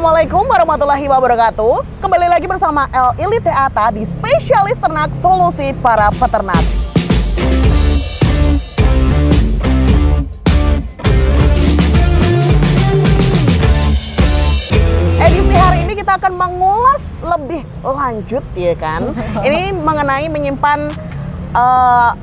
Assalamualaikum warahmatullahi wabarakatuh. Kembali lagi bersama El Ili Teata di Spesialis Ternak Solusi para Peternak. Edisi hari ini kita akan mengulas lebih lanjut, ya kan? Ini mengenai menyimpan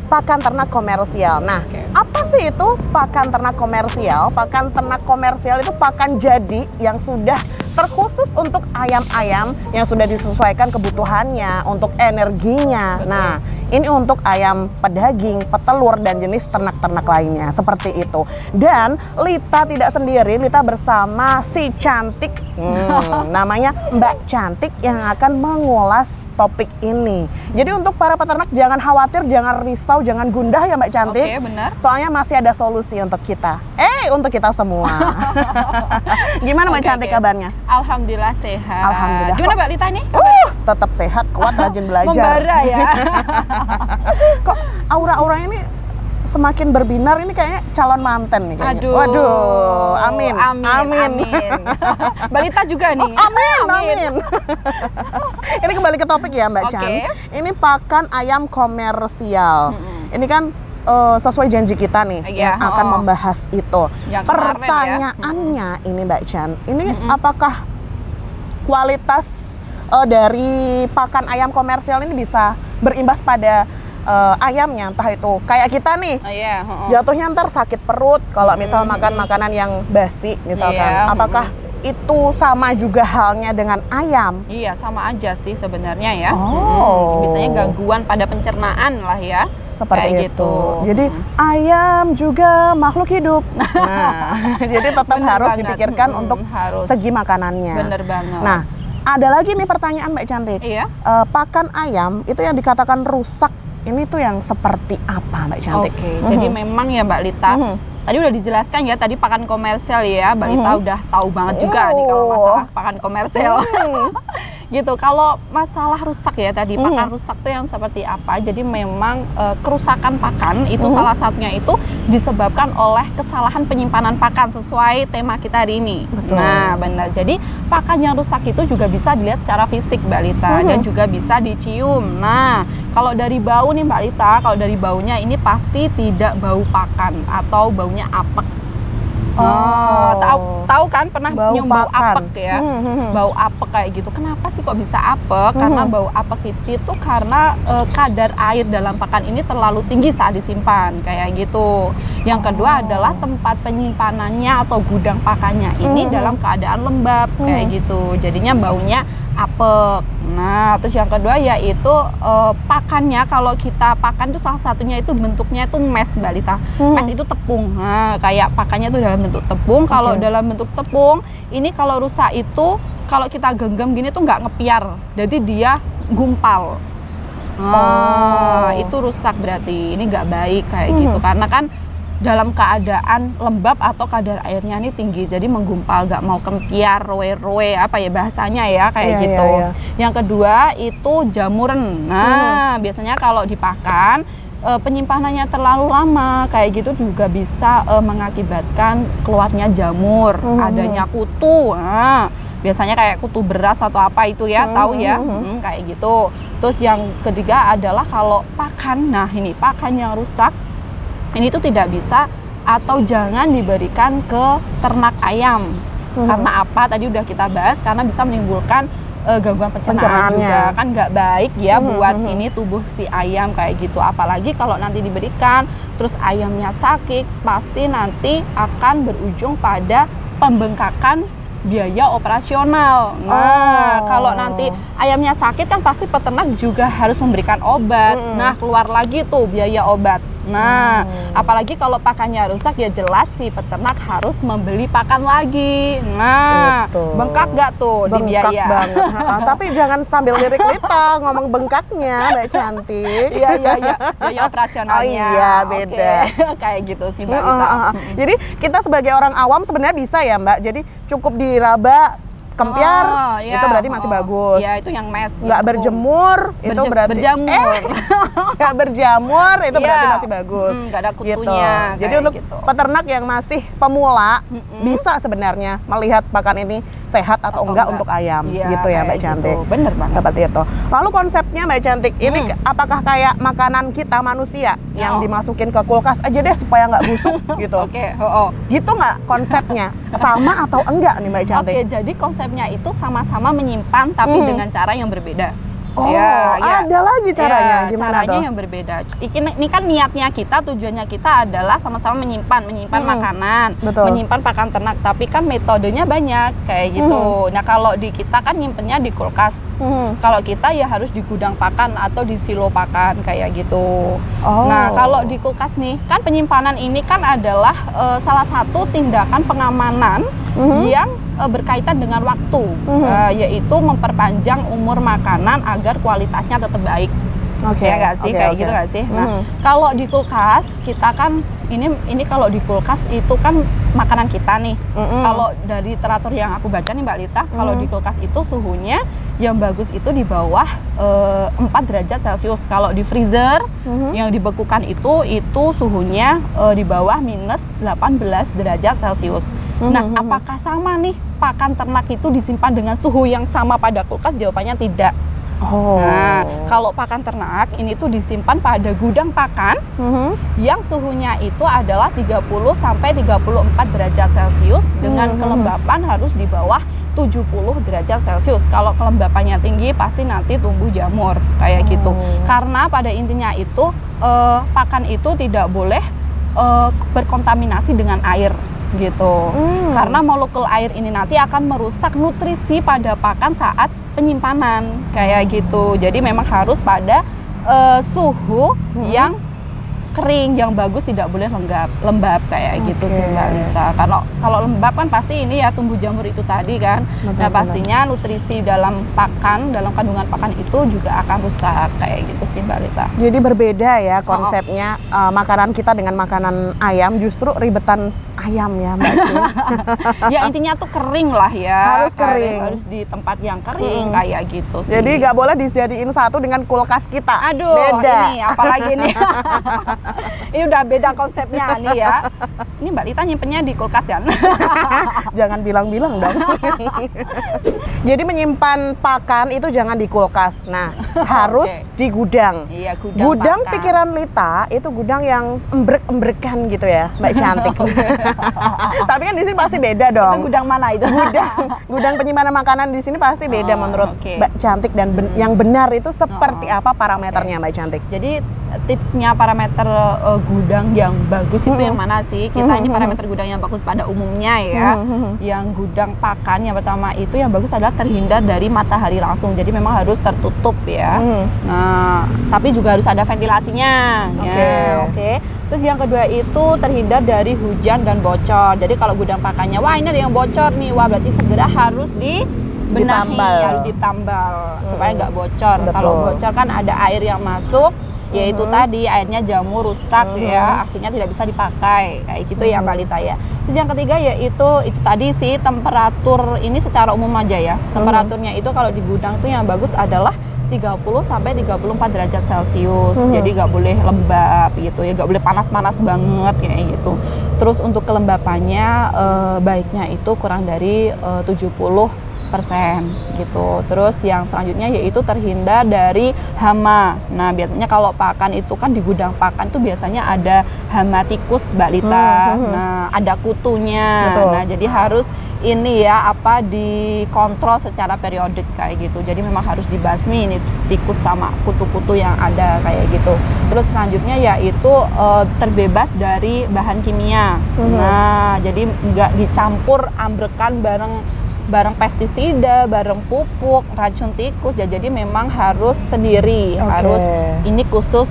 pakan ternak komersial. Nah, apa sih itu pakan ternak komersial? Pakan ternak komersial itu pakan jadi yang sudah terkhusus untuk ayam-ayam yang sudah disesuaikan kebutuhannya, untuk energinya. Betul. Nah, ini untuk ayam pedaging, petelur, dan jenis ternak-ternak lainnya, seperti itu. Dan Lita tidak sendiri, Lita bersama si cantik, namanya Mbak Cantik, yang akan mengulas topik ini. Jadi untuk para peternak jangan khawatir, jangan risau, jangan gundah ya Mbak Cantik. Oke, benar. Soalnya masih ada solusi untuk kita. Untuk kita semua. Gimana Mbak Cantik kabarnya? Alhamdulillah sehat. Alhamdulillah. Gimana Mbak Lita nih? Tetap sehat, kuat, rajin belajar. Membara ya. Kok aura-auranya ini semakin berbinar, ini kayaknya calon manten nih kayaknya. Waduh, amin. Amin. Mbak Lita juga nih. Amin. Ini kembali ke topik ya Mbak Chan. Ini pakan ayam komersial. Ini kan sesuai janji kita nih yang akan membahas itu. Pertanyaannya ini Mbak Chan, ini apakah kualitas dari pakan ayam komersial ini bisa berimbas pada ayamnya, entah itu kayak kita nih, jatuhnya ntar sakit perut kalau misal makan makanan yang basi misalkan, apakah itu sama juga halnya dengan ayam? Iya, sama aja sih sebenarnya ya. Biasanya gangguan pada pencernaan lah ya. Seperti itu. Jadi ayam juga makhluk hidup. Nah, jadi tetap harus dipikirkan untuk segi makanannya. Bener banget. Nah, ada lagi nih pertanyaan Mbak Cantik. Pakan ayam itu yang dikatakan rusak, ini tuh yang seperti apa Mbak Cantik? Jadi memang ya Mbak Lita, tadi udah dijelaskan ya, tadi pakan komersial ya, Mbak Lita udah tahu banget juga nih kalau masalah pakan komersial. Gitu. Kalau masalah rusak ya tadi, pakan rusak tuh yang seperti apa? Jadi memang kerusakan pakan itu salah satunya itu disebabkan oleh kesalahan penyimpanan pakan sesuai tema kita hari ini. Betul. Nah, benar. Jadi pakan yang rusak itu juga bisa dilihat secara fisik Mbak Lita, dan juga bisa dicium. Nah, kalau dari bau nih Mbak Lita, kalau dari baunya ini pasti tidak bau pakan atau baunya apek. Tahu kan, pernah nyium bau apek ya? Bau apek kayak gitu. Kenapa sih kok bisa apek? Karena bau apek itu karena kadar air dalam pakan ini terlalu tinggi saat disimpan kayak gitu. Yang kedua adalah tempat penyimpanannya atau gudang pakannya ini dalam keadaan lembab kayak gitu. Jadinya baunya apek. Nah, terus yang kedua yaitu pakannya, kalau kita pakan itu salah satunya itu bentuknya itu mes Mbak Lita. Mes itu tepung. Nah, kayak pakannya itu dalam bentuk tepung. Kalau dalam bentuk tepung ini kalau rusak itu kalau kita genggam gini tuh nggak ngepiar. Jadi dia gumpal. Itu rusak berarti. Ini nggak baik kayak gitu. Karena kan dalam keadaan lembab atau kadar airnya ini tinggi, jadi menggumpal, gak mau kempiar, roe-roe, apa ya bahasanya ya kayak gitu. Yang kedua itu jamuran. Nah, biasanya kalau dipakan penyimpanannya terlalu lama kayak gitu juga bisa mengakibatkan keluarnya jamur, adanya kutu. Nah, biasanya kayak kutu beras atau apa itu ya, tahu ya, kayak gitu. Terus yang ketiga adalah kalau pakan, nah ini pakan yang rusak ini tuh tidak bisa atau jangan diberikan ke ternak ayam. Karena apa? Tadi udah kita bahas, karena bisa menimbulkan gangguan pencernaan juga. Kan nggak baik ya buat ini tubuh si ayam kayak gitu. Apalagi kalau nanti diberikan, terus ayamnya sakit, pasti nanti akan berujung pada pembengkakan biaya operasional. Nah, kalau nanti ayamnya sakit kan pasti peternak juga harus memberikan obat. Nah, keluar lagi tuh biaya obat. Nah, apalagi kalau pakannya rusak ya jelas si peternak harus membeli pakan lagi. Nah, bengkak gak tuh di biaya? Bengkak banget. Tapi jangan sambil lirik Lita ngomong bengkaknya Mbak Cantik. Iya. Biaya operasionalnya. Oh iya, beda. Kayak gitu sih Mbak Lita. Jadi kita sebagai orang awam sebenarnya bisa ya Mbak. Jadi cukup diraba kempiar, itu berarti masih bagus. Ya, itu yang mes. Nggak berjemur, itu berarti berjamur. Nggak berjamur, itu berarti masih bagus. Nggak ada kutunya. Gitu. Jadi untuk peternak yang masih pemula, bisa sebenarnya melihat pakan ini sehat atau enggak untuk ayam, gitu ya Mbak Cantik. Gitu. Bener banget. Seperti itu. Lalu konsepnya Mbak Cantik, ini apakah kayak makanan kita manusia yang dimasukin ke kulkas aja deh supaya nggak busuk gitu? Gitu nggak konsepnya? Sama atau enggak nih Mbak Cantik? Oke, jadi konsepnya itu sama-sama menyimpan tapi dengan cara yang berbeda. Oh, ada lagi caranya. Gimana caranya tuh? yang berbeda. Ini kan niatnya kita, tujuannya kita adalah sama-sama menyimpan makanan, menyimpan pakan ternak. Tapi kan metodenya banyak kayak gitu. Nah, kalau di kita kan nyimpennya di kulkas. Kalau kita ya harus di gudang pakan atau di silo pakan kayak gitu. Nah, kalau di kulkas nih, kan penyimpanan ini kan adalah salah satu tindakan pengamanan yang berkaitan dengan waktu, yaitu memperpanjang umur makanan agar kualitasnya tetap baik. Ya nggak sih, kayak gitu nggak sih? Nah, kalau di kulkas kita kan ini kalau di kulkas itu kan makanan kita nih. Kalau dari teratur yang aku baca nih Mbak Lita, kalau di kulkas itu suhunya yang bagus itu di bawah 4 derajat Celcius. Kalau di freezer yang dibekukan itu suhunya di bawah minus 18 derajat Celcius. Nah, apakah sama nih pakan ternak itu disimpan dengan suhu yang sama pada kulkas? Jawabannya tidak. Nah, kalau pakan ternak ini tuh disimpan pada gudang pakan yang suhunya itu adalah 30 sampai 34 derajat Celcius dengan kelembapan harus di bawah 70 derajat Celcius. Kalau kelembapannya tinggi pasti nanti tumbuh jamur kayak gitu. Karena pada intinya itu pakan itu tidak boleh berkontaminasi dengan air gitu. Karena molekul air ini nanti akan merusak nutrisi pada pakan saat penyimpanan kayak gitu. Jadi memang harus pada suhu yang kering, yang bagus, tidak boleh lembab kayak gitu sih Mbak Lita. Kalau lembab kan pasti ini ya tumbuh jamur itu tadi kan. Nah, pastinya nutrisi dalam pakan, dalam kandungan pakan itu juga akan rusak kayak gitu sih Mbak Lita. Jadi berbeda ya konsepnya makanan kita dengan makanan ayam, justru ribetan ayam ya Mbak Cin. Ya intinya tuh kering lah ya. Harus kering. Harus di tempat yang kering kayak gitu sih. Jadi nggak boleh dijadiin satu dengan kulkas kita. Aduh, beda. Ini apalagi nih. Ini udah beda konsepnya nih ya. Ini Mbak Lita nyimpennya di kulkas kan? Jangan bilang-bilang dong. Jadi menyimpan pakan itu jangan di kulkas. Nah, harus di gudang. Iya, gudang pakan. Pikiran Lita itu gudang yang embrek-embrekan gitu ya, Mbak Cantik. Tapi kan di sini pasti beda dong. Itu gudang mana itu? Gudang penyimpanan makanan di sini pasti beda menurut Mbak Cantik, dan yang benar itu seperti apa parameternya Mbak Cantik? Jadi tipsnya parameter gudang yang bagus itu yang mana sih? Kita ini parameter gudang yang bagus pada umumnya ya. Yang gudang pakan yang pertama itu yang bagus adalah terhindar dari matahari langsung. Jadi memang harus tertutup ya. Nah, tapi juga harus ada ventilasinya. Terus yang kedua itu terhindar dari hujan dan bocor. Jadi kalau gudang pakannya, wah ini ada yang bocor nih, wah berarti segera harus dibenahi, harus ditambal supaya nggak bocor. Kalau bocor kan ada air yang masuk, yaitu tadi airnya jamur rusak ya, akhirnya tidak bisa dipakai kayak gitu ya Mbak Lita ya. Terus yang ketiga yaitu itu tadi sih temperatur ini secara umum aja ya. Temperaturnya itu kalau di gudang itu yang bagus adalah 30 sampai 34 derajat Celcius. Jadi nggak boleh lembab gitu ya, nggak boleh panas-panas banget kayak gitu. Terus untuk kelembapannya baiknya itu kurang dari 70% gitu. Terus yang selanjutnya yaitu terhindar dari hama. Nah, biasanya kalau pakan itu kan di gudang pakan tuh biasanya ada hama tikus Mbak Lita. Nah, ada kutunya. Nah, jadi harus ini ya dikontrol secara periodik kayak gitu. Jadi memang harus dibasmi ini tikus sama kutu-kutu yang ada kayak gitu. Terus selanjutnya yaitu terbebas dari bahan kimia. Nah, jadi nggak dicampur ambrekan bareng pestisida, bareng pupuk, racun tikus. Jadi memang harus sendiri, harus ini khusus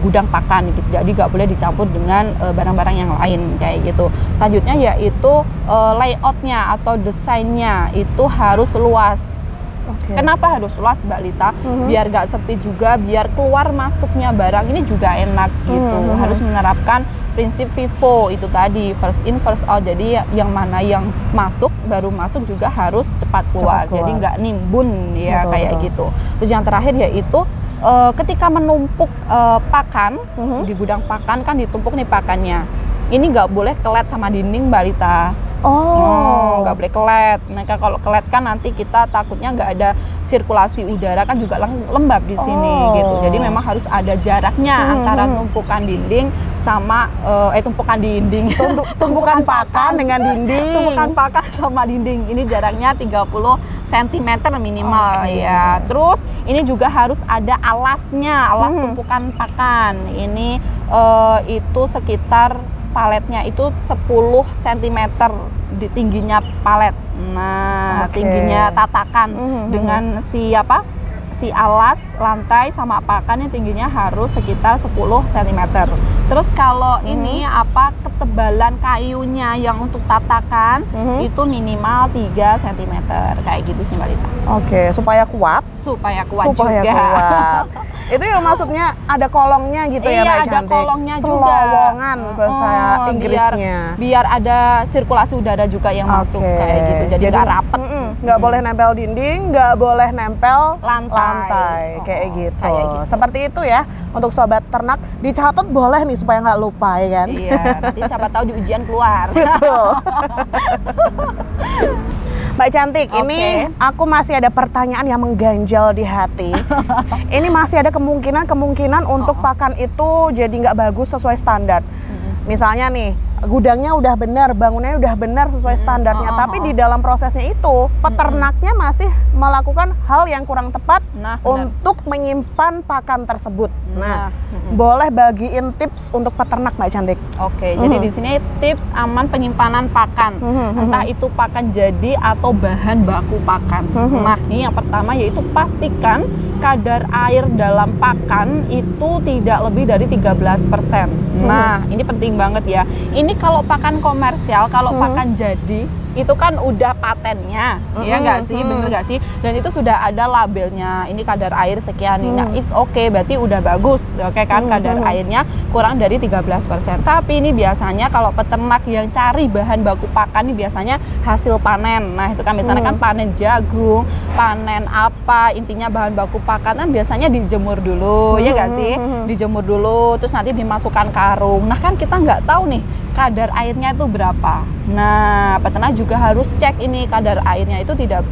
gudang pakan gitu. Jadi nggak boleh dicampur dengan barang-barang yang lain kayak gitu. Selanjutnya yaitu layoutnya atau desainnya itu harus luas. Kenapa harus luas Mbak Lita? Biar nggak sepi juga, biar keluar masuknya barang ini juga enak gitu. Harus menerapkan prinsip FIFO itu tadi, first in first out. Jadi yang mana yang masuk baru masuk juga harus cepat keluar. Jadi nggak nimbun ya, betul, kayak betul. Gitu. Terus yang terakhir yaitu ketika menumpuk pakan di gudang pakan kan ditumpuk nih pakannya. Ini nggak boleh kelet sama dinding, Mbak Lita. Nggak boleh kelet. Nah, kalau kelet kan nanti kita takutnya nggak ada sirkulasi udara, kan juga lembab di sini gitu. Jadi memang harus ada jaraknya antara tumpukan dinding sama tumpukan dinding. Tumpukan pakan dengan dinding. Tumpukan pakan sama dinding. Ini jaraknya 30 cm minimal ya. Terus ini juga harus ada alasnya, alas tumpukan pakan. Ini itu sekitar paletnya itu 10 cm di tingginya palet. Nah, tingginya tatakan dengan si alas lantai sama pakannya tingginya harus sekitar 10 cm. Terus kalau ini ketebalan kayunya yang untuk tatakan itu minimal 3 cm kayak gitu sih, Mbak Lita. Oke, supaya kuat. Supaya kuat juga. Kuat. Itu ya maksudnya ada kolongnya gitu ya, Mbak Cantik? Iya, ada kolongnya juga. Selowongan bahasa Inggrisnya. Biar ada sirkulasi udara juga yang masuk kayak gitu. Jadi nggak rapet. Nggak boleh nempel dinding, nggak boleh nempel lantai. Kayak gitu. Seperti itu ya untuk sobat ternak. Dicatat boleh nih supaya nggak lupa ya kan? Iya, nanti siapa tahu di ujian keluar. Betul. Mbak Cantik, ini aku masih ada pertanyaan yang mengganjal di hati. Ini masih ada kemungkinan untuk pakan itu jadi nggak bagus sesuai standar. Misalnya nih, gudangnya udah benar, bangunannya udah benar sesuai standarnya, tapi di dalam prosesnya itu peternaknya masih melakukan hal yang kurang tepat untuk menyimpan pakan tersebut. Nah, boleh bagiin tips untuk peternak, Mbak Cantik? Oke, jadi di sini tips aman penyimpanan pakan, entah itu pakan jadi atau bahan baku pakan. Nah, ini yang pertama yaitu pastikan kadar air dalam pakan itu tidak lebih dari 13%. Nah, ini penting banget ya. Ini kalau pakan komersial, kalau pakan jadi, itu kan udah patennya, ya nggak sih, bener nggak sih? Dan itu sudah ada labelnya, ini kadar air sekian, nah it's okay, berarti udah bagus, oke kan, kadar airnya kurang dari 13%. Tapi ini biasanya kalau peternak yang cari bahan baku pakan, ini biasanya hasil panen. Nah itu kan misalnya kan panen jagung, panen apa, intinya bahan baku pakan kan biasanya dijemur dulu, ya nggak sih? Dijemur dulu, terus nanti dimasukkan karung. Nah kan kita nggak tahu nih kadar airnya itu berapa. Nah, peternak juga harus cek ini kadar airnya itu tidak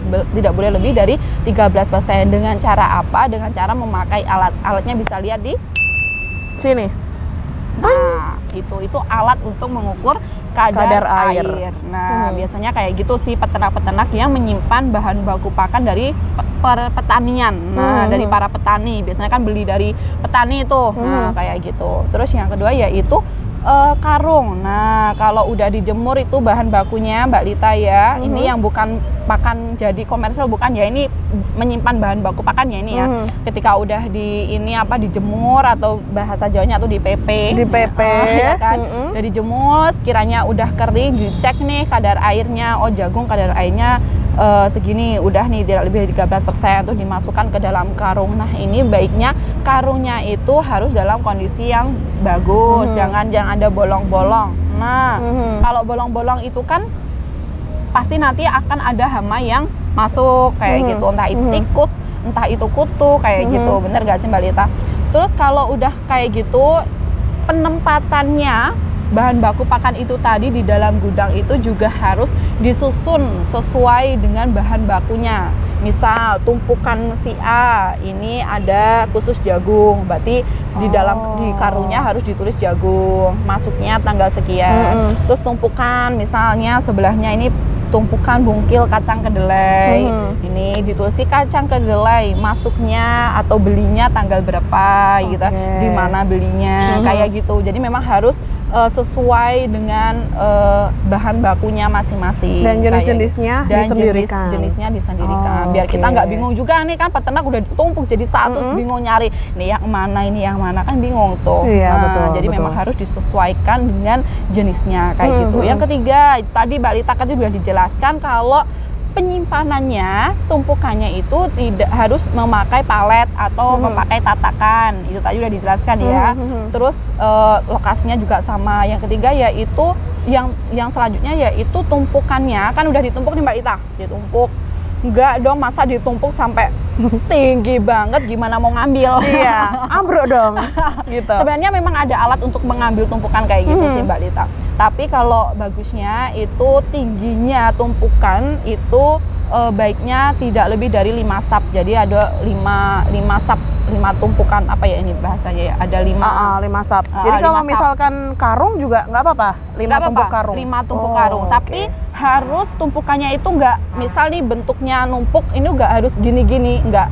boleh lebih dari 13%. Dengan cara apa? Dengan cara memakai alat. Alatnya bisa lihat di sini. Nah, itu alat untuk mengukur kadar air. Nah, biasanya kayak gitu sih peternak-peternak yang menyimpan bahan baku pakan dari pertanian. Nah, dari para petani. Biasanya kan beli dari petani itu. Nah, kayak gitu. Terus yang kedua yaitu karung. Nah, kalau udah dijemur itu bahan bakunya, Mbak Lita ya. Ini yang bukan pakan jadi komersial, bukan ya, ini menyimpan bahan baku pakan ya ini ya. Ketika udah dijemur atau bahasa Jawanya atau di PP. Di PP ya kan. Udah dijemur, sekiranya udah kering, dicek nih kadar airnya. Oh, jagung kadar airnya segini, udah nih tidak lebih dari 13%, terus dimasukkan ke dalam karung. Nah ini baiknya karungnya itu harus dalam kondisi yang bagus, jangan ada bolong-bolong. Nah kalau bolong-bolong itu kan pasti nanti akan ada hama yang masuk kayak gitu, entah itu tikus, entah itu kutu kayak gitu, bener gak sih Mbak Lita? Terus kalau udah kayak gitu, penempatannya bahan baku pakan itu tadi di dalam gudang itu juga harus disusun sesuai dengan bahan bakunya. Misal tumpukan si A ini ada khusus jagung, berarti di dalam di karungnya harus ditulis jagung, masuknya tanggal sekian. Terus tumpukan misalnya sebelahnya ini tumpukan bungkil kacang kedelai, ini ditulis kacang kedelai, masuknya atau belinya tanggal berapa gitu, di mana belinya, kayak gitu. Jadi memang harus sesuai dengan bahan bakunya masing-masing dan jenis-jenisnya disendirikan. Jenisnya disendirikan. Biar kita nggak bingung juga nih kan, peternak udah tumpuk jadi satu, bingung nyari ini yang mana kan bingung tuh. Jadi memang harus disesuaikan dengan jenisnya kayak gitu. Yang ketiga tadi Mbak Lita kan sudah dijelaskan kalau penyimpanannya, tumpukannya itu tidak harus memakai palet atau memakai tatakan. Itu tadi udah dijelaskan ya. Terus lokasinya juga sama. Yang ketiga yaitu yang selanjutnya yaitu tumpukannya, kan udah ditumpuk nih Mbak Lita, ditumpuk. Enggak dong, masa ditumpuk sampai tinggi banget, gimana mau ngambil? Iya, ambruk dong. Gitu. Sebenarnya memang ada alat untuk mengambil tumpukan kayak gitu sih Mbak Lita. Tapi kalau bagusnya itu tingginya tumpukan itu baiknya tidak lebih dari 5 sap. Jadi ada 5 sap, 5 tumpukan, apa ya ini bahasanya ya? Ada 5 sap. Jadi kalau misalkan karung juga nggak apa-apa, 5 tumpuk karung. 5 tumpuk karung. Tapi harus tumpukannya itu nggak, misal nih bentuknya numpuk, ini nggak harus gini-gini, nggak.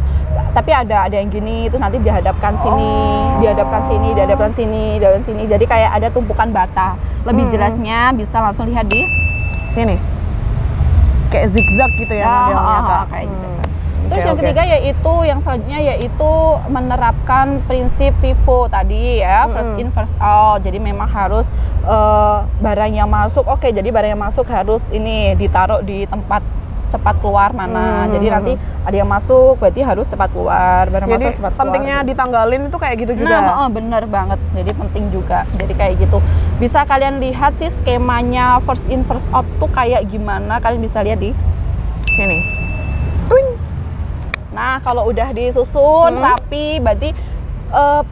Tapi ada yang gini, terus nanti dihadapkan sini, dihadapkan sini, dihadapkan sini, dihadapkan sini. Jadi kayak ada tumpukan bata. Lebih jelasnya bisa langsung lihat di sini. Kayak zigzag gitu ya modelnya Kak. Kayak gitu. Terus yang ketiga yaitu, yang selanjutnya yaitu menerapkan prinsip FIFO tadi ya, first in first out. Jadi memang harus barang yang masuk, jadi barang yang masuk harus ini ditaruh di tempat cepat keluar mana. Jadi nanti ada yang masuk berarti harus cepat keluar, barang jadi masuk cepat keluar. Pentingnya ditanggalin itu kayak gitu juga. Nah, bener banget. Jadi penting juga. Jadi kayak gitu. Bisa kalian lihat sih skemanya first in first out tuh kayak gimana. Kalian bisa lihat di sini. Tuing. Nah, kalau udah disusun rapi, berarti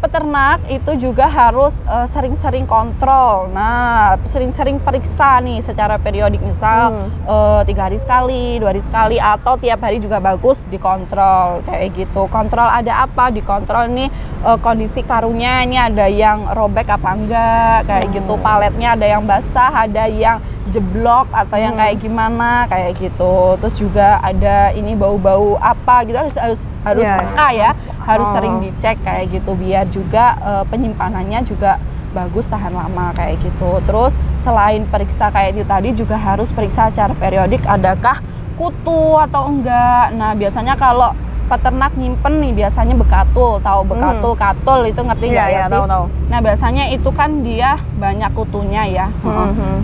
peternak itu juga harus sering-sering kontrol. Nah, sering-sering periksa nih secara periodik, misal 3 hari sekali, 2 hari sekali, atau tiap hari juga bagus dikontrol kayak gitu. Kontrol ada apa? Dikontrol nih kondisi karungnya, ini ada yang robek apa enggak kayak gitu. Paletnya ada yang basah, ada yang jeblok atau yang kayak gimana kayak gitu. Terus juga ada ini bau-bau apa gitu, harus peka ya, harus sering dicek kayak gitu biar juga penyimpanannya juga bagus, tahan lama kayak gitu. Terus selain periksa kayak itu tadi juga harus periksa secara periodik adakah kutu atau enggak. Nah, biasanya kalau peternak nyimpen nih biasanya bekatul, tahu bekatul, katul itu ngerti nggak ya sih? Tahu. Nah, biasanya itu kan dia banyak kutunya ya.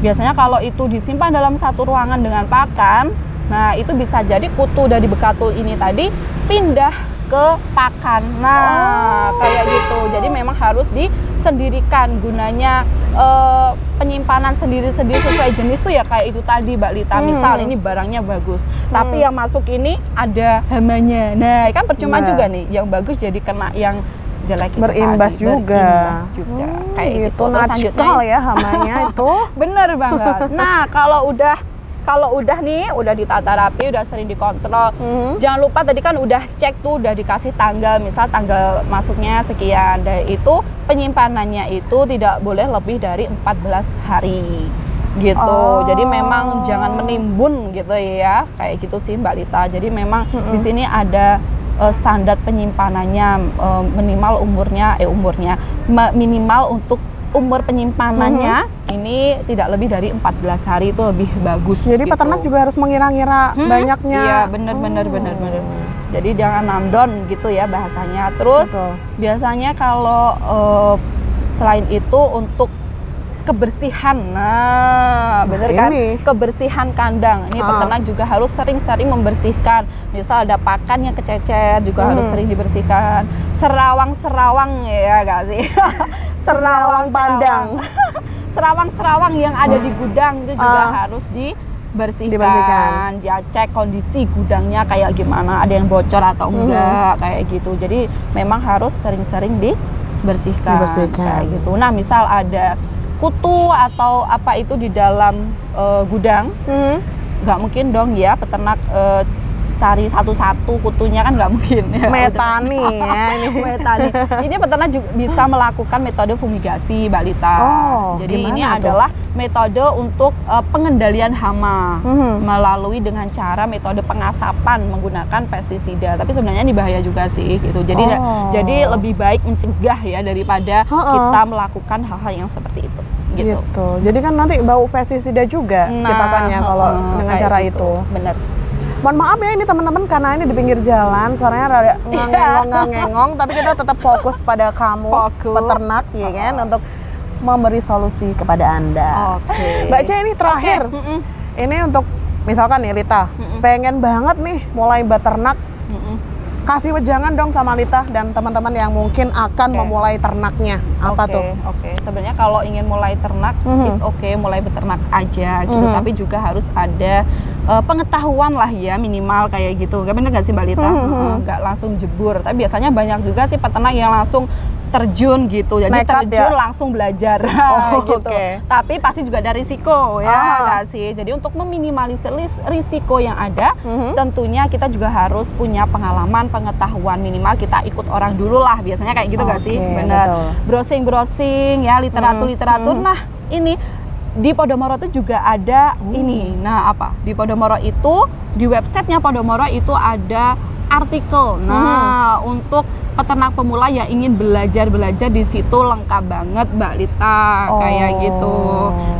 Biasanya kalau itu disimpan dalam satu ruangan dengan pakan, nah itu bisa jadi kutu dari bekatul ini tadi pindah ke pakan. Nah, kayak gitu. Jadi memang harus disendirikan, gunanya penyimpanan sendiri-sendiri sesuai jenis tuh ya kayak itu tadi Mbak Lita. Misal ini barangnya bagus, tapi yang masuk ini ada hamanya. Nah, kan percuma juga nih, yang bagus jadi kena yang jelek itu berimbas tadi. juga. Kayak gitu. Natskal ya hamanya itu. Bener banget. Nah, kalau udah nih, udah ditata rapi, udah sering dikontrol. Jangan lupa tadi kan udah cek tuh, udah dikasih tanggal, misal tanggal masuknya sekian. Dan itu penyimpanannya itu tidak boleh lebih dari 14 hari gitu. Jadi memang jangan menimbun gitu ya, kayak gitu sih Mbak Lita. Jadi memang di sini ada standar penyimpanannya, minimal minimal untuk umur penyimpanannya ini tidak lebih dari 14 hari, itu lebih bagus. Jadi gitu. peternak juga harus mengira-ngira banyaknya. Iya, bener. Jadi jangan nandon gitu ya bahasanya. Terus biasanya kalau selain itu untuk kebersihan, nah bener kan, kebersihan kandang ini peternak juga harus sering-sering membersihkan. Misal ada pakan yang kececet juga harus sering dibersihkan. Serawang-serawang ya gak sih? Serawang-serawang yang ada di gudang itu juga harus dibersihkan. Ya, cek kondisi gudangnya kayak gimana, ada yang bocor atau enggak kayak gitu. Jadi memang harus sering-sering dibersihkan. Kayak gitu. Nah, misal ada kutu atau apa itu di dalam gudang, nggak mungkin dong ya peternak cari satu-satu kutunya, kan nggak mungkin ya. Metani ya ini. Metani. Ini peternak juga bisa melakukan metode fumigasi Mbak Lita. Jadi ini adalah metode untuk pengendalian hama melalui dengan cara metode pengasapan menggunakan pestisida. Tapi sebenarnya ini bahaya juga sih gitu. Jadi lebih baik mencegah ya daripada kita melakukan hal-hal yang seperti itu. Gitu. Jadi kan nanti bau pestisida juga si pakannya kalau dengan cara gitu. itu. Bener. Mohon maaf ya ini teman-teman, karena ini di pinggir jalan, suaranya rada ngengong, tapi kita tetap fokus pada kamu, peternak ya kan, untuk memberi solusi kepada Anda. Mbak Ce, ini terakhir, ini untuk misalkan nih Lita, pengen banget nih mulai beternak, kasih wejangan dong sama Lita dan teman-teman yang mungkin akan memulai ternaknya. Apa tuh? Sebenarnya kalau ingin mulai ternak, mulai beternak aja gitu. Tapi juga harus ada pengetahuan lah ya, minimal kayak gitu. Bener nggak sih Mbak Lita? Nggak langsung jebur. Tapi biasanya banyak juga sih peternak yang langsung terjun gitu, jadi nekat terjun ya? Langsung belajar gitu. Tapi pasti juga ada risiko ya, nggak sih? Jadi untuk meminimalisir risiko yang ada, tentunya kita juga harus punya pengalaman, pengetahuan, minimal kita ikut orang dulu lah, biasanya kayak gitu nggak sih? Bener. Browsing ya, literatur. Nah ini di Podomoro itu juga ada ini. Nah apa? Di Podomoro itu, di websitenya Podomoro itu ada artikel. Nah untuk peternak pemula yang ingin belajar di situ lengkap banget Mbak Lita, kayak gitu.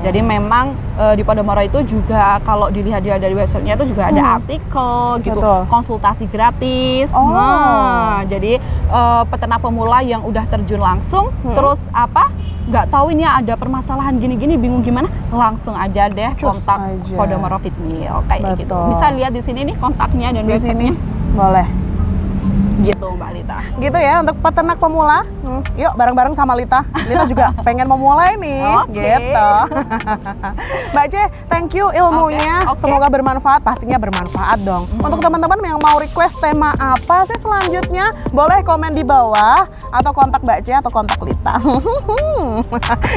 Jadi memang di Podomoro itu juga kalau dilihat dari websitenya itu juga ada artikel gitu, konsultasi gratis. Nah, jadi peternak pemula yang udah terjun langsung, terus apa? Nggak tahu ini ada permasalahan gini-gini, bingung gimana, langsung aja deh kontak Podomoro Feed Mill kayak gitu. Bisa lihat di sini nih kontaknya dan websitenya. Boleh. Gitu Mbak Lita. Gitu ya untuk peternak pemula. Yuk bareng-bareng sama Lita. Lita juga pengen memulai nih. Gitu. Mbak C, thank you ilmunya. Semoga bermanfaat. Pastinya bermanfaat dong. Untuk teman-teman yang mau request tema apa sih selanjutnya, boleh komen di bawah atau kontak Mbak C atau kontak Lita.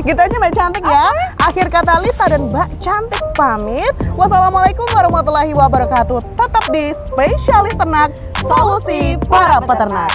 Gitu aja Mbak Cantik ya. Akhir kata Lita dan Mbak Cantik pamit. Wassalamualaikum warahmatullahi wabarakatuh. Tetap di Spesialis Ternak, solusi para peternak.